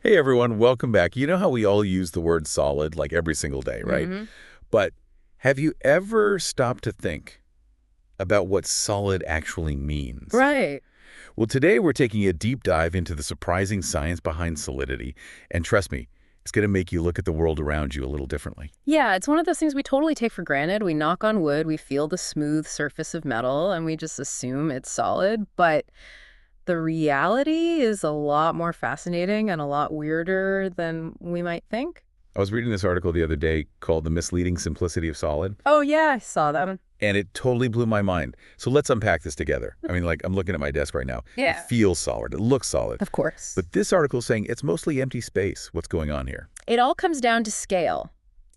Hey everyone, welcome back. You know how we all use the word solid like every single day, right? hmm But have you ever stopped to think about what solid actually means? Right. Well, today we're taking a deep dive into the surprising science behind solidity. And trust me, it's going to make you look at the world around you a little differently. Yeah, it's one of those things we totally take for granted. We knock on wood, we feel the smooth surface of metal, and we just assume it's solid. But the reality is a lot more fascinating and a lot weirder than we might think. I was reading this article the other day called The Misleading Simplicity of Solid, Oh, yeah, I saw that one. and it totally blew my mind. So let's unpack this together. I mean, like, I'm looking at my desk right now. It Yeah. feels solid. It looks solid. Of course. But this article is saying it's mostly empty space. What's going on here? It all comes down to scale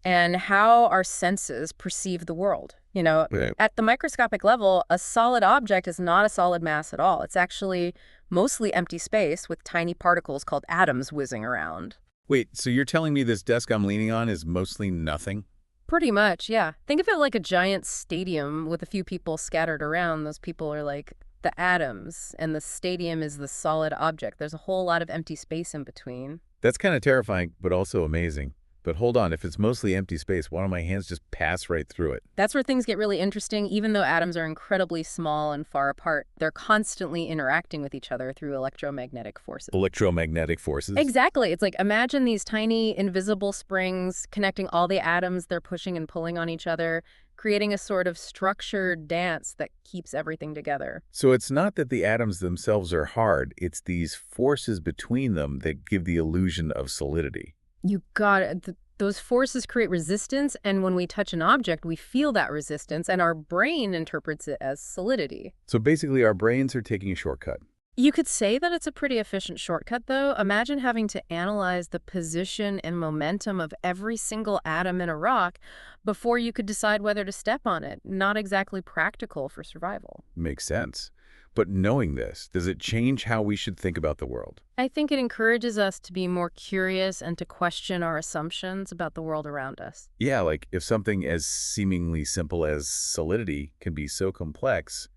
and how our senses perceive the world. Okay. At the microscopic level, a solid object is not a solid mass at all. It's actually mostly empty space with tiny particles called atoms whizzing around. Wait, so you're telling me this desk I'm leaning on is mostly nothing? Pretty much, yeah. Think of it like a giant stadium with a few people scattered around. Those people are like the atoms, and the stadium is the solid object. There's a whole lot of empty space in between. That's kind of terrifying, but also amazing. But hold on, if it's mostly empty space, why don't my hands just pass right through it? That's where things get really interesting. Even though atoms are incredibly small and far apart, they're constantly interacting with each other through electromagnetic forces. Electromagnetic forces? Exactly. It's like imagine these tiny invisible springs connecting all the atoms. They're pushing and pulling on each other, creating a sort of structured dance that keeps everything together. So it's not that the atoms themselves are hard, it's these forces between them that give the illusion of solidity. You got it. Those forces create resistance, and when we touch an object, we feel that resistance, and our brain interprets it as solidity. So basically our brains are taking a shortcut. You could say that it's a pretty efficient shortcut, though. Imagine having to analyze the position and momentum of every single atom in a rock before you could decide whether to step on it. Not exactly practical for survival. Makes sense. But knowing this, does it change how we should think about the world? I think it encourages us to be more curious and to question our assumptions about the world around us. Yeah, like if something as seemingly simple as solidity can be so complex,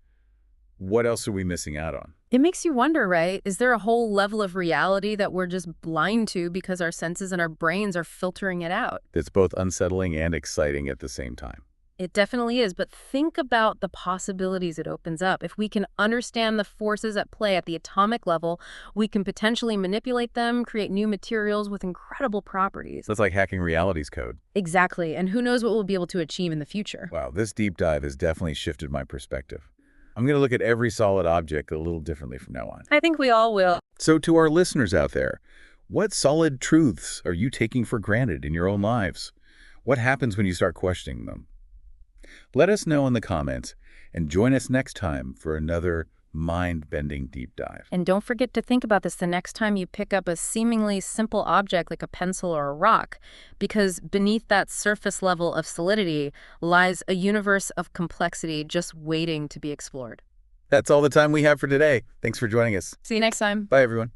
what else are we missing out on? It makes you wonder, right? Is there a whole level of reality that we're just blind to because our senses and our brains are filtering it out? That's both unsettling and exciting at the same time. It definitely is, but think about the possibilities it opens up. If we can understand the forces at play at the atomic level, we can potentially manipulate them, create new materials with incredible properties. That's like hacking reality's code. Exactly, and who knows what we'll be able to achieve in the future. Wow, this deep dive has definitely shifted my perspective. I'm going to look at every solid object a little differently from now on. I think we all will. So to our listeners out there, what solid truths are you taking for granted in your own lives? What happens when you start questioning them? Let us know in the comments, and join us next time for another mind-bending deep dive. And don't forget to think about this the next time you pick up a seemingly simple object like a pencil or a rock, because beneath that surface level of solidity lies a universe of complexity just waiting to be explored. That's all the time we have for today. Thanks for joining us. See you next time. Bye, everyone.